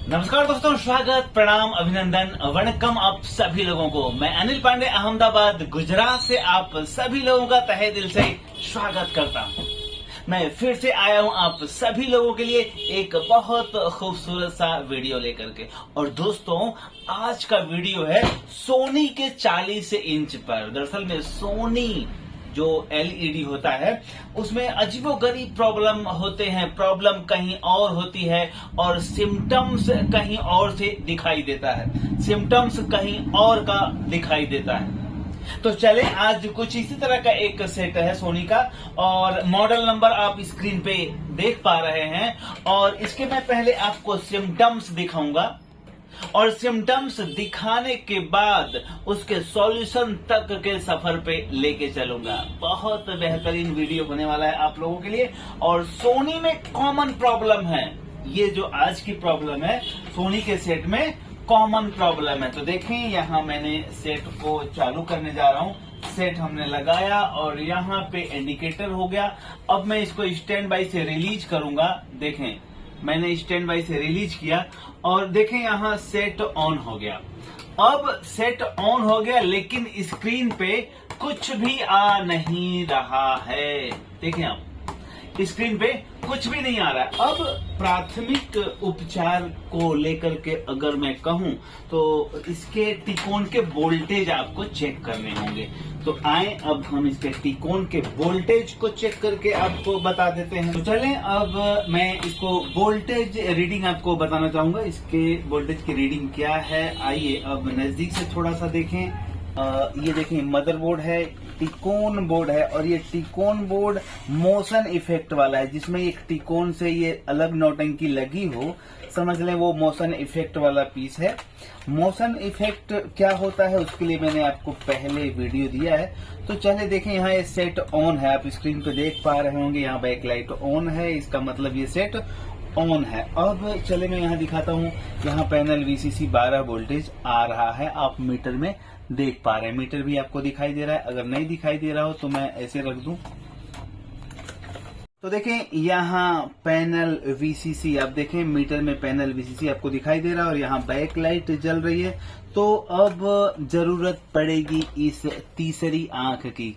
नमस्कार दोस्तों, स्वागत, प्रणाम, अभिनंदन, वणक्कम आप सभी लोगों को। मैं अनिल पांडे अहमदाबाद गुजरात से आप सभी लोगों का तहे दिल से स्वागत करता हूं। मैं फिर से आया हूं आप सभी लोगों के लिए एक बहुत खूबसूरत सा वीडियो लेकर के। और दोस्तों, आज का वीडियो है सोनी के 40 इंच पर। दरअसल में सोनी जो एलईडी होता है उसमें अजीबोगरीब प्रॉब्लम होते हैं, प्रॉब्लम कहीं और होती है और सिम्टम्स कहीं और से दिखाई देता है, सिम्टम्स कहीं और का दिखाई देता है। तो चले, आज कुछ इसी तरह का एक सेट है सोनी का और मॉडल नंबर आप स्क्रीन पे देख पा रहे हैं। और इसके मैं पहले आपको सिम्टम्स दिखाऊंगा और सिम्टम्स दिखाने के बाद उसके सॉल्यूशन तक के सफर पे लेके चलूंगा। बहुत बेहतरीन वीडियो होने वाला है आप लोगों के लिए। और सोनी में कॉमन प्रॉब्लम है, ये जो आज की प्रॉब्लम है सोनी के सेट में कॉमन प्रॉब्लम है। तो देखें, यहाँ मैंने सेट को चालू करने जा रहा हूँ। सेट हमने लगाया और यहाँ पे इंडिकेटर हो गया। अब मैं इसको स्टैंड बाई से रिलीज करूंगा। देखें, मैंने स्टैंड बाई से रिलीज किया और देखें यहाँ सेट ऑन हो गया। अब सेट ऑन हो गया लेकिन स्क्रीन पे कुछ भी आ नहीं रहा है। देखें आप, स्क्रीन पे कुछ भी नहीं आ रहा है। अब प्राथमिक उपचार को लेकर के अगर मैं कहूं तो इसके टिकोन के वोल्टेज आपको चेक करने होंगे। तो आए अब हम इसके टिकोन के वोल्टेज को चेक करके आपको बता देते हैं। तो चलें, अब मैं इसको वोल्टेज रीडिंग आपको बताना चाहूंगा। इसके वोल्टेज की रीडिंग क्या है, आइए अब नजदीक से थोड़ा सा देखें। ये देखें, मदरबोर्ड है, टिकोन बोर्ड है और ये टिकोन बोर्ड मोशन इफेक्ट वाला है, जिसमें एक टिकोन से ये अलग नौटंकी लगी हो, समझ लें वो मोशन इफेक्ट वाला पीस है। मोशन इफेक्ट क्या होता है उसके लिए मैंने आपको पहले वीडियो दिया है। तो चले देखें, यहाँ ये सेट ऑन है, आप स्क्रीन पे देख पा रहे होंगे। यहाँ बैक लाइट ऑन है, इसका मतलब ये सेट ऑन है। अब चले मैं यहाँ दिखाता हूँ। यहाँ पैनल वीसीसी 12 वोल्टेज आ रहा है, आप मीटर में देख पा रहे हैं। मीटर भी आपको दिखाई दे रहा है। अगर नहीं दिखाई दे रहा हो तो मैं ऐसे रख दूं। तो देखें, यहाँ पैनल वीसीसी, आप देखें मीटर में पैनल वीसीसी आपको दिखाई दे रहा है और यहाँ बैक लाइट जल रही है। तो अब जरूरत पड़ेगी इस तीसरी आंख की,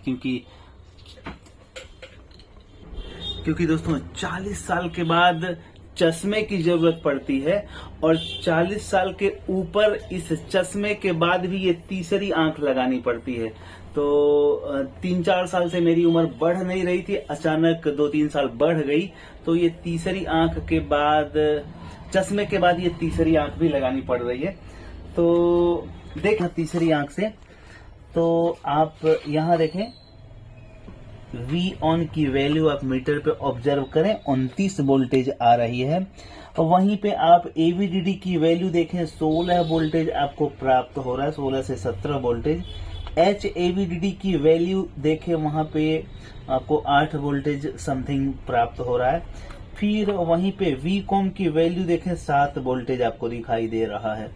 क्योंकि दोस्तों 40 साल के बाद चश्मे की जरूरत पड़ती है और 40 साल के ऊपर इस चश्मे के बाद भी ये तीसरी आंख लगानी पड़ती है। तो 3-4 साल से मेरी उम्र बढ़ नहीं रही थी, अचानक 2-3 साल बढ़ गई। तो ये तीसरी आंख के बाद, चश्मे के बाद ये तीसरी आंख भी लगानी पड़ रही है। तो देखा तीसरी आंख से, तो आप यहाँ देखें V ऑन की वैल्यू आप मीटर पे ऑब्जर्व करें, 29 वोल्टेज आ रही है। और वहीं पे आप AVDD की वैल्यू देखें, 16 वोल्टेज आपको प्राप्त हो रहा है, 16 से 17 वोल्टेज। HAVDD की वैल्यू देखें, वहां पे आपको 8 वोल्टेज समथिंग प्राप्त हो रहा है। फिर वहीं पे VCOM की वैल्यू देखें, 7 वोल्टेज आपको दिखाई दे रहा है,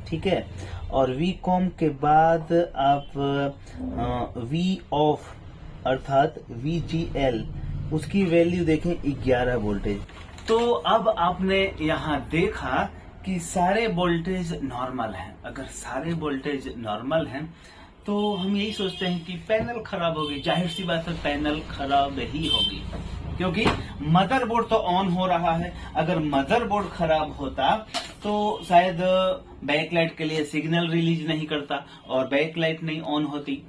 ठीक है। और VCOM के बाद आप V ऑफ अर्थात VGL, उसकी वैल्यू देखें 11 वोल्टेज। तो अब आपने यहाँ देखा कि सारे वोल्टेज नॉर्मल हैं। अगर सारे वोल्टेज नॉर्मल हैं तो हम यही सोचते हैं कि पैनल खराब होगी। जाहिर सी बात है, पैनल खराब ही होगी क्योंकि मदरबोर्ड तो ऑन हो रहा है। अगर मदरबोर्ड खराब होता तो शायद बैकलाइट के लिए सिग्नल रिलीज नहीं करता और बैकलाइट नहीं ऑन होती।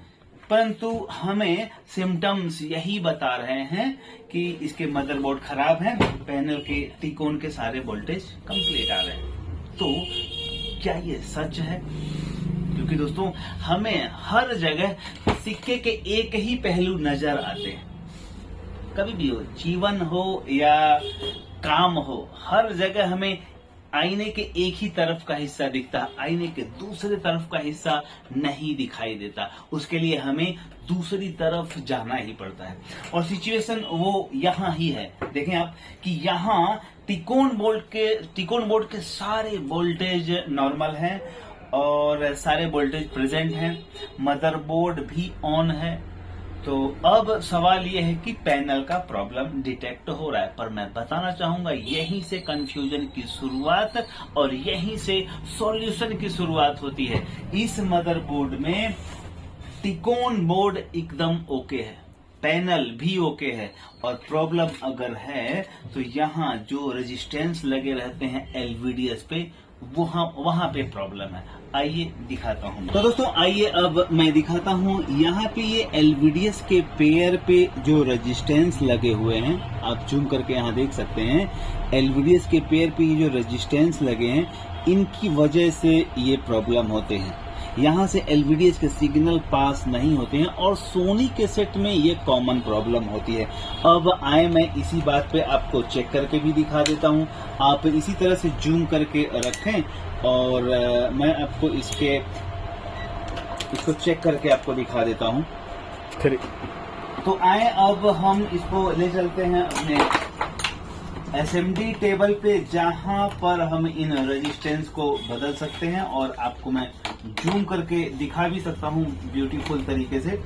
परंतु हमें सिम्टम्स यही बता रहे हैं कि इसके मदरबोर्ड खराब है, पैनल के टिकोन के सारे वोल्टेज कंप्लीट आ रहे हैं। तो क्या ये सच है? क्योंकि दोस्तों, हमें हर जगह सिक्के के एक ही पहलू नजर आते हैं। कभी भी हो, जीवन हो या काम हो, हर जगह हमें आईने के एक ही तरफ का हिस्सा दिखता है, आईने के दूसरे तरफ का हिस्सा नहीं दिखाई देता। उसके लिए हमें दूसरी तरफ जाना ही पड़ता है और सिचुएशन वो यहाँ ही है। देखें आप कि यहाँ टिकोन बोर्ड के सारे वोल्टेज नॉर्मल हैं और सारे वोल्टेज प्रेजेंट हैं। मदरबोर्ड भी ऑन है तो अब सवाल ये है कि पैनल का प्रॉब्लम डिटेक्ट हो रहा है, पर मैं बताना चाहूंगा यहीं से कंफ्यूजन की शुरुआत और यहीं से सॉल्यूशन की शुरुआत होती है। इस मदरबोर्ड में टिकोन बोर्ड एकदम ओके है, पैनल भी ओके है, और प्रॉब्लम अगर है तो यहाँ जो रेजिस्टेंस लगे रहते हैं एलवीडीएस पे वहां पे प्रॉब्लम है। आइए दिखाता हूँ। तो दोस्तों आइए अब मैं दिखाता हूँ। यहाँ पे ये एलवीडीएस के पेयर पे जो रेजिस्टेंस लगे हुए हैं, आप जूम करके यहाँ देख सकते हैं। एलवीडीएस के पेयर पे ये जो रेजिस्टेंस लगे हैं, इनकी वजह से ये प्रॉब्लम होते हैं। यहाँ से एलवीडीएस के सिग्नल पास नहीं होते हैं और सोनी के सेट में ये कॉमन प्रॉब्लम होती है। अब आए मैं इसी बात पे आपको चेक करके भी दिखा देता हूँ। आप इसी तरह से जूम करके रखें और मैं आपको इसको चेक करके आपको दिखा देता हूँ। तो आए अब हम इसको ले चलते हैं अपने एसएमडी टेबल पे, जहां पर हम इन रेजिस्टेंस को बदल सकते हैं और आपको मैं जूम करके दिखा भी सकता हूं ब्यूटीफुल तरीके से।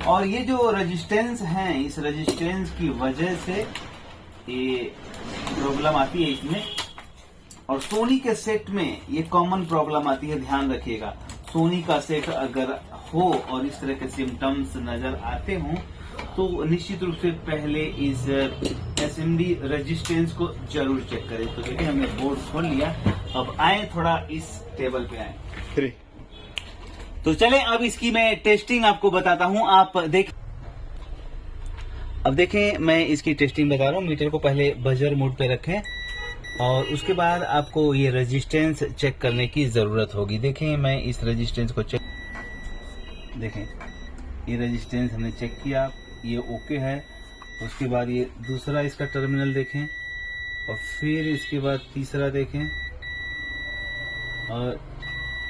और ये जो रेजिस्टेंस हैं, इस रेजिस्टेंस की वजह से ये प्रॉब्लम आती है इसमें। और सोनी के सेट में ये कॉमन प्रॉब्लम आती है, ध्यान रखिएगा। सोनी का सेट अगर हो और इस तरह के सिम्टम्स नजर आते हों तो निश्चित रूप से पहले इस एसएमडी रेजिस्टेंस को जरूर चेक करें। तो देखिए हमने बोर्ड खोल लिया। अब आए थोड़ा इस टेबल पे आए, तो चले अब इसकी मैं टेस्टिंग आपको बताता हूं। आप अब देखें मैं इसकी टेस्टिंग बता रहा हूं। मीटर को पहले बजर मोड पे रखें और उसके बाद आपको ये रेजिस्टेंस चेक करने की जरूरत होगी। देखें मैं इस रेजिस्टेंस को देखें, ये रेजिस्टेंस हमने चेक किया, ये ओके है। उसके बाद ये दूसरा इसका टर्मिनल देखें और फिर इसके बाद तीसरा देखें और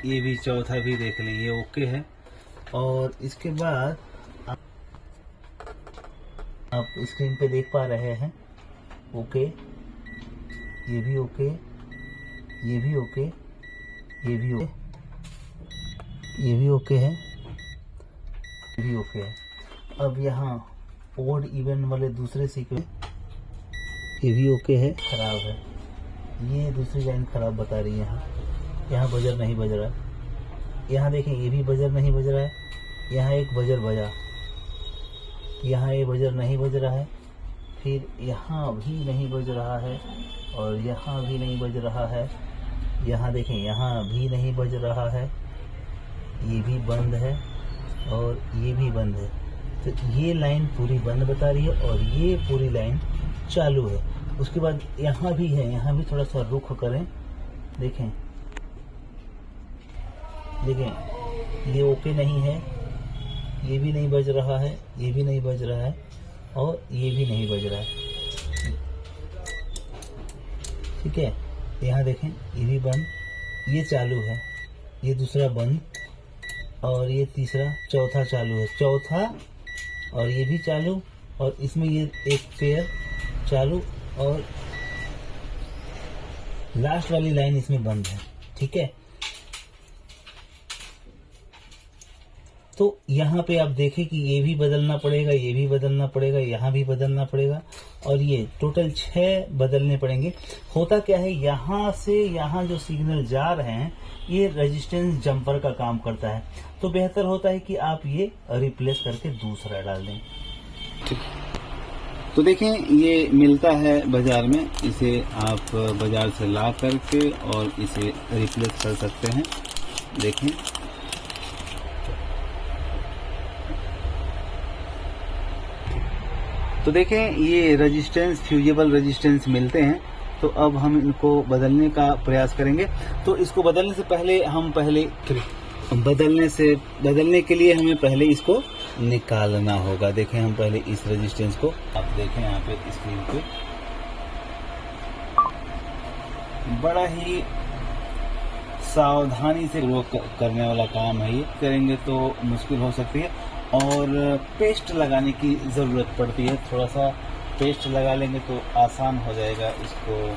ये भी चौथा भी देख लें, ये ओके है। और इसके बाद आप स्क्रीन पे देख पा रहे हैं ओके, ये भी ओके, ये भी ओके, ये भी ओके, ये भी ओके है, ये भी ओके है। अब यहाँ ओड इवन वाले दूसरे सीक्वेंस, ये भी ओके है, खराब है। ये दूसरी लाइन खराब बता रही है। यहाँ बजर नहीं बज रहा है। यहाँ देखें ये भी बजर नहीं बज रहा है। यहाँ एक बजर बजा, यहाँ ये बजर नहीं बज रहा है, फिर यहाँ भी नहीं बज रहा है और यहाँ भी नहीं बज रहा है। यहाँ देखें यहाँ भी नहीं बज रहा है, ये भी बंद है और ये भी बंद है। तो ये लाइन पूरी बंद बता रही है और ये पूरी लाइन चालू है। उसके बाद यहाँ भी है, यहाँ भी थोड़ा सा रुख करें, देखें देखें ये ओके नहीं है, ये भी नहीं बज रहा है, ये भी नहीं बज रहा है और ये भी नहीं बज रहा है। ठीक है, यहाँ देखें ये भी बंद, ये चालू है, ये दूसरा बंद और ये तीसरा, चौथा चालू है, चौथा और ये भी चालू और इसमें ये एक पेयर चालू और लास्ट वाली लाइन इसमें बंद है। ठीक है, तो यहाँ पे आप देखें कि ये भी बदलना पड़ेगा, ये भी बदलना पड़ेगा, यहाँ भी बदलना पड़ेगा और ये टोटल 6 बदलने पड़ेंगे। होता क्या है, यहाँ से यहाँ जो सिग्नल जा रहे हैं ये रेजिस्टेंस जंपर का काम करता है। तो बेहतर होता है कि आप ये रिप्लेस करके दूसरा डाल दें। ठीक, तो देखें ये मिलता है बाजार में, इसे आप बाजार से ला करके और इसे रिप्लेस कर सकते हैं। देखें तो देखें ये रेजिस्टेंस, फ्यूजेबल रेजिस्टेंस मिलते हैं। तो अब हम इनको बदलने का प्रयास करेंगे। तो इसको बदलने से पहले हम बदलने के लिए हमें पहले इसको निकालना होगा। देखें हम पहले इस रेजिस्टेंस को, आप देखें यहाँ पे स्क्रीन पे, बड़ा ही सावधानी से करने वाला काम है। ये करेंगे तो मुश्किल हो सकती है और पेस्ट लगाने की ज़रूरत पड़ती है। थोड़ा सा पेस्ट लगा लेंगे तो आसान हो जाएगा इसको।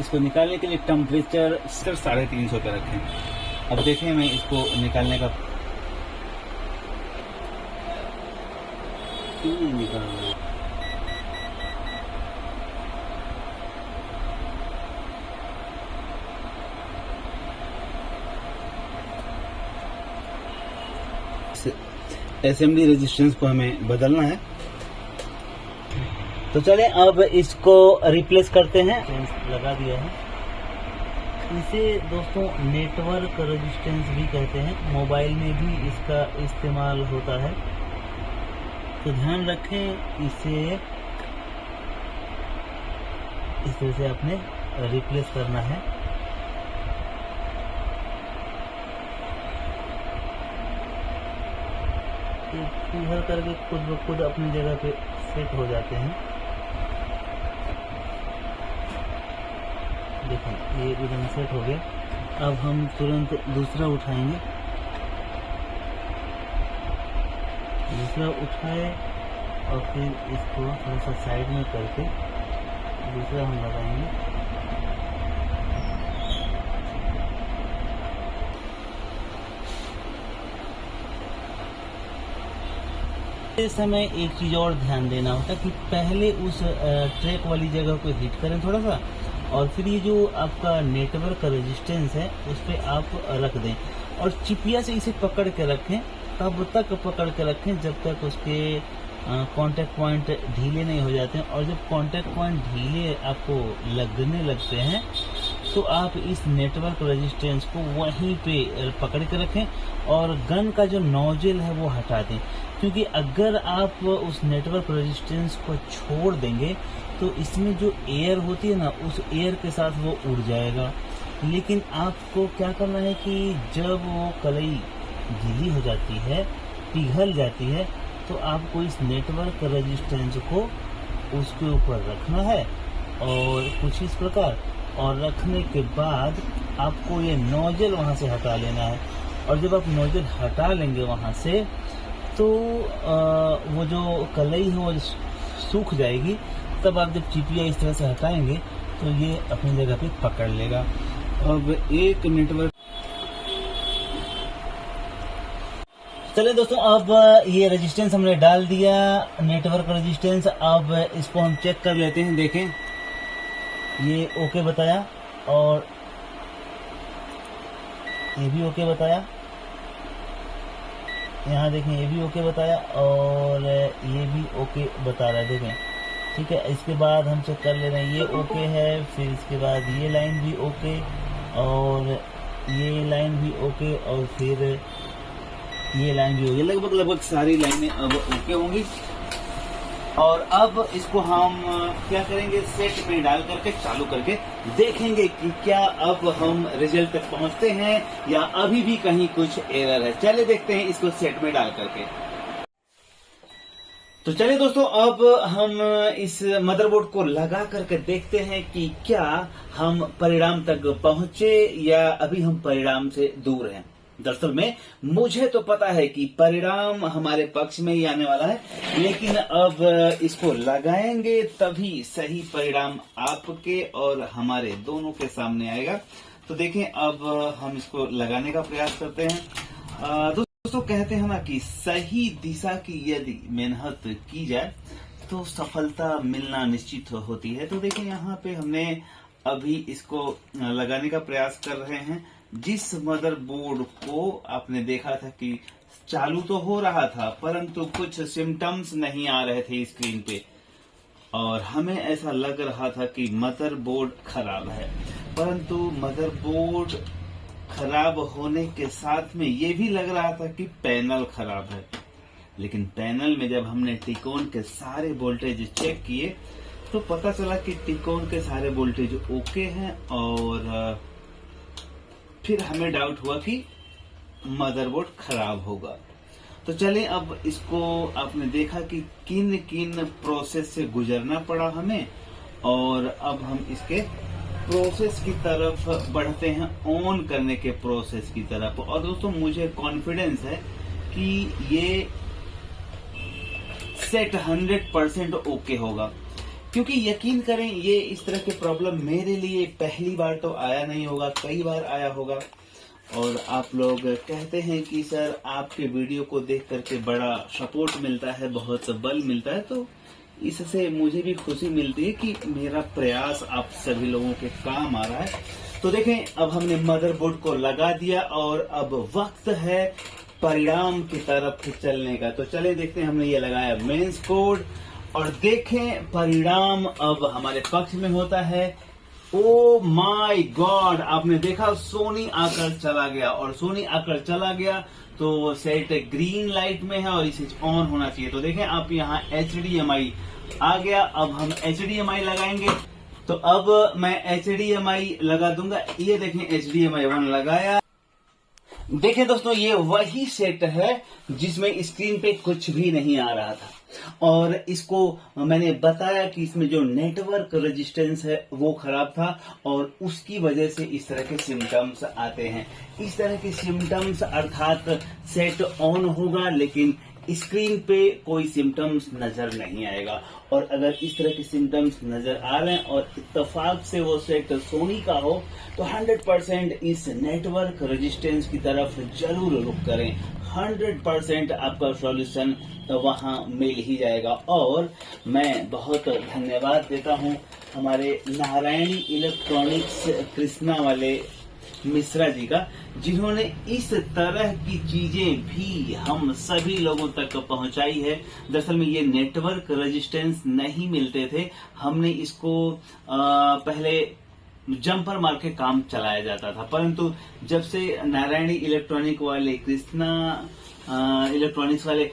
इसको निकालने के लिए टेम्परेचर सिर्फ 350 पे रखें। अब देखें मैं इसको निकालने का क्यों नहीं निकाल रहा। असेंबली रेजिस्टेंस को हमें बदलना है, तो चलें अब इसको रिप्लेस करते हैं। लगा दिया है। इसे दोस्तों नेटवर्क रेजिस्टेंस भी कहते हैं, मोबाइल में भी इसका इस्तेमाल होता है, तो ध्यान रखें इसे इस तरह से आपने रिप्लेस करना है। इधर करके खुद ब खुद अपनी जगह पे सेट हो जाते हैं। देखें ये एकदम सेट हो गया। अब हम तुरंत दूसरा उठाएंगे, दूसरा उठाए और फिर इसको थोड़ा सा साइड में करके दूसरा हम लगाएंगे। इस समय एक चीज़ और ध्यान देना होता है कि पहले उस ट्रैक वाली जगह को हिट करें थोड़ा सा, और फिर ये जो आपका नेटवर्क का रेजिस्टेंस है उस पर आप रख दें और चिपिया से इसे पकड़ के रखें। तब तक पकड़ के रखें जब तक उसके कांटेक्ट पॉइंट ढीले नहीं हो जाते हैं, और जब कांटेक्ट पॉइंट ढीले आपको लगने लगते हैं तो आप इस नेटवर्क रेजिस्टेंस को वहीं पे पकड़ के रखें और गन का जो नोजल है वो हटा दें, क्योंकि अगर आप उस नेटवर्क रेजिस्टेंस को छोड़ देंगे तो इसमें जो एयर होती है ना, उस एयर के साथ वो उड़ जाएगा। लेकिन आपको क्या करना है कि जब वो कलई गीली हो जाती है, पिघल जाती है, तो आपको इस नेटवर्क रेजिस्टेंस को उसके ऊपर रखना है और कुछ इस प्रकार, और रखने के बाद आपको ये नोजल वहाँ से हटा लेना है। और जब आप नोजल हटा लेंगे वहाँ से तो वो जो कलई है वो सूख जाएगी। तब आप जब चिपिया इस तरह से हटाएंगे तो ये अपनी जगह पे पकड़ लेगा। अब एक नेटवर्क, चलिए दोस्तों अब ये रेजिस्टेंस हमने डाल दिया, नेटवर्क रेजिस्टेंस। अब इसको हम चेक कर लेते हैं। देखें ये ओके बताया और ये भी ओके बताया, यहाँ देखें ये भी ओके बताया और ये भी ओके बता रहा है। देखें ठीक है। इसके बाद हम चेक कर ले रहे हैं, ये ओके है, फिर इसके बाद ये लाइन भी ओके और ये लाइन भी ओके और फिर ये लाइन भी होगी। लगभग सारी लाइनें अब ओके होंगी। और अब इसको हम क्या करेंगे, सेट में डाल करके चालू करके देखेंगे कि क्या अब हम रिजल्ट तक पहुंचते हैं या अभी भी कहीं कुछ एरर है। चलिए देखते हैं इसको सेट में डाल करके। तो चलिए दोस्तों अब हम इस मदरबोर्ड को लगा करके देखते हैं कि क्या हम परिणाम तक पहुंचे या अभी हम परिणाम से दूर हैं। दरअसल में मुझे तो पता है कि परिणाम हमारे पक्ष में ही आने वाला है, लेकिन अब इसको लगाएंगे तभी सही परिणाम आपके और हमारे दोनों के सामने आएगा। तो देखें अब हम इसको लगाने का प्रयास करते हैं। दोस्तों कहते हैं ना कि सही दिशा की यदि मेहनत की जाए तो सफलता मिलना निश्चित होती है। तो देखें यहाँ पे हमने अभी इसको लगाने का प्रयास कर रहे हैं। जिस मदरबोर्ड को आपने देखा था कि चालू तो हो रहा था परंतु कुछ सिम्टम्स नहीं आ रहे थे स्क्रीन पे और हमें ऐसा लग रहा था कि मदरबोर्ड खराब है, परंतु मदरबोर्ड खराब होने के साथ में ये भी लग रहा था कि पैनल खराब है। लेकिन पैनल में जब हमने टिकोन के सारे वोल्टेज चेक किए तो पता चला कि टिकोन के सारे वोल्टेज ओके हैं और फिर हमें डाउट हुआ कि मदरबोर्ड खराब होगा। तो चलें अब इसको आपने देखा कि किन किन प्रोसेस से गुजरना पड़ा हमें और अब हम इसके प्रोसेस की तरफ बढ़ते हैं, ऑन करने के प्रोसेस की तरफ। और दोस्तों मुझे कॉन्फिडेंस है कि ये सेट 100% ओके होगा, क्योंकि यकीन करें ये इस तरह के प्रॉब्लम मेरे लिए पहली बार तो आया नहीं होगा, कई बार आया होगा। और आप लोग कहते हैं कि सर आपके वीडियो को देख करके बड़ा सपोर्ट मिलता है, बहुत बल मिलता है, तो इससे मुझे भी खुशी मिलती है कि मेरा प्रयास आप सभी लोगों के काम आ रहा है। तो देखें, अब हमने मदरबोर्ड को लगा दिया और अब वक्त है परिणाम की तरफ चलने का। तो चलें देखते हैं, हमने ये लगाया मेंस कोड और देखें परिणाम अब हमारे पक्ष में होता है। ओ माय गॉड, आपने देखा सोनी आकर चला गया, और सोनी आकर चला गया तो सेट ग्रीन लाइट में है और इसे ऑन होना चाहिए। तो देखें आप यहाँ HDMI आ गया। अब हम HDMI लगाएंगे, तो अब मैं HDMI लगा दूंगा। ये देखें HDMI 1 लगाया। देखें दोस्तों, ये वही सेट है जिसमें स्क्रीन पे कुछ भी नहीं आ रहा था, और इसको मैंने बताया कि इसमें जो नेटवर्क रेजिस्टेंस है वो खराब था और उसकी वजह से इस तरह के सिम्टम्स आते हैं। इस तरह के सिम्टम्स अर्थात सेट ऑन होगा लेकिन स्क्रीन पे कोई सिम्टम्स नजर नहीं आएगा। और अगर इस तरह के सिम्टम्स नजर आ रहे हैं और इत्तेफाक से वो सेट सोनी का हो तो 100% इस नेटवर्क रेजिस्टेंस की तरफ जरूर रुख करें। 100% आपका सॉल्यूशन वहां मिल ही जाएगा। और मैं बहुत धन्यवाद देता हूं हमारे नारायणी इलेक्ट्रॉनिक्स कृष्णा वाले मिश्रा जी का, जिन्होंने इस तरह की चीजें भी हम सभी लोगों तक पहुंचाई है। दरअसल में ये नेटवर्क रेजिस्टेंस नहीं मिलते थे, हमने इसको पहले जंपर मार के काम चलाया जाता था, परंतु जब से नारायणी इलेक्ट्रॉनिक वाले कृष्णा इलेक्ट्रॉनिक्स वाले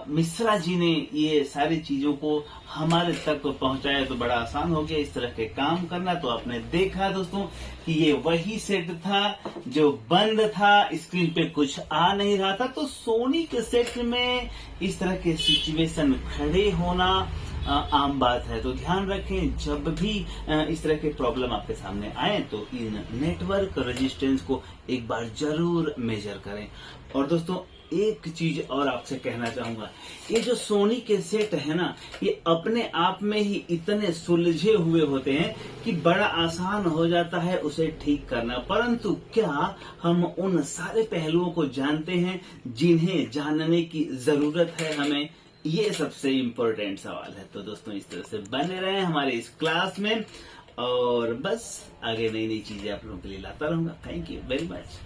मिश्रा जी ने ये सारी चीजों को हमारे तक पहुंचाया तो बड़ा आसान हो गया इस तरह के काम करना। तो आपने देखा दोस्तों कि ये वही सेट था जो बंद था, स्क्रीन पे कुछ आ नहीं रहा था। तो सोनी के सेट में इस तरह के सिचुएशन खड़े होना आम बात है। तो ध्यान रखें, जब भी इस तरह के प्रॉब्लम आपके सामने आए तो इन नेटवर्क रेजिस्टेंस को एक बार जरूर मेजर करें। और दोस्तों एक चीज और आपसे कहना चाहूंगा, ये जो सोनी के सेट है ना, ये अपने आप में ही इतने सुलझे हुए होते हैं कि बड़ा आसान हो जाता है उसे ठीक करना। परंतु क्या हम उन सारे पहलुओं को जानते हैं जिन्हें जानने की जरूरत है हमें? ये सबसे इम्पोर्टेंट सवाल है। तो दोस्तों इस तरह से बने रहे हमारे इस क्लास में, और बस आगे नई नई चीजें आप लोगों के लिए लाता रहूंगा। Thank you very much.